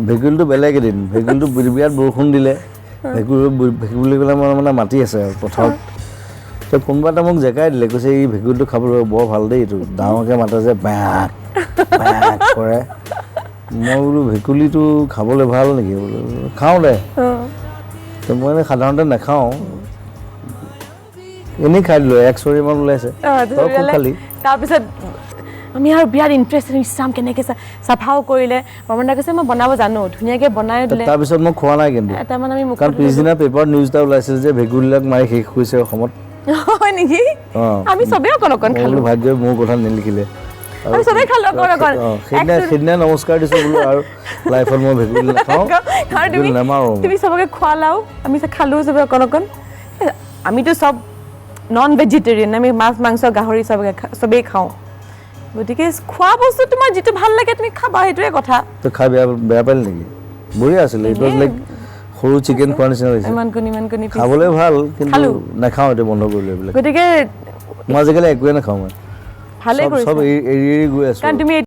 ভেকুলীটো বেলেগ এদিন ভেকুলীটো বিৰাট বৰষুণ দিলে ভেকুলী ক'লে মানে মাতি আছে পথাৰত তো কোনোবা এটা মোক জেকাই দিলে কৈছে এই ভেকুলীটো খাবলৈ বৰ ভাল দেই এইটো ডাঙৰকৈ মাতে যে বেয়াক বেয়াক কৰে মই বোলো ভেকুলীটো খাবলৈ ভাল নেকি বোলো খাওঁ দে তো মই সাধাৰণতে নাখাওঁ এনেই খাই দিলোঁ 1 চৰিমান ওলাইছে খুব খালি তাৰপিছত আমি আৰু বিৰাট ইণ্টাৰেষ্টেড ইছাম কেনেকৈ চাফাও কৰিলে বৰ্মনদা কৈছে মই বনাব জানো ধুনীয়াকৈ বনাই দিলে তাৰপিছত মই খোৱা নাই কিন্তু এটামান আমি কাৰণ পিছদিনা পেপাৰত নিউজ এটা ওলাইছিল যে ভেকুলীবিলাক মাৰি শেষ কৰিছে অসমত হয় নেকি আমি চবেই অকণ অকণ খালোঁ ভাগ্যই মোৰ কথা নিলিখিলে আমি চবেই খালোঁ অকণ অকণ সেইদিনা নমস্কাৰ দিছোঁ বোলো আৰু লাইফত মই ভেকুলী নাখাওঁ নামাৰোঁ তুমি চবকে খোৱালাও আমি খালোঁ চবেই অকণ অকণ আমিতো চব নন ভেজিটেৰিয়ান আমি মাছ মাংস গাহৰি চবেই খাওঁ গতিকে খোৱা বস্তু তোমাৰ যিটো ভাল লাগে তুমি খাবা সেইটোৱে কথা তো খাই বেয়া পালি নেকি বঢ়িয়া আছিলে ইট ৱাজ লাইক সৰু চিকেন খোৱাৰ নিচিনা লাগিছে ইমান কণী খাবলৈ ভাল কিন্তু নাখাওঁ এতিয়া বন্ধ কৰিলোঁ এইবিলাক গতিকে মই আজিকালি একোৱে নাখাওঁ মই ভালেই কৰিছা চব এৰি গৈ আছোঁ কাৰণ তুমি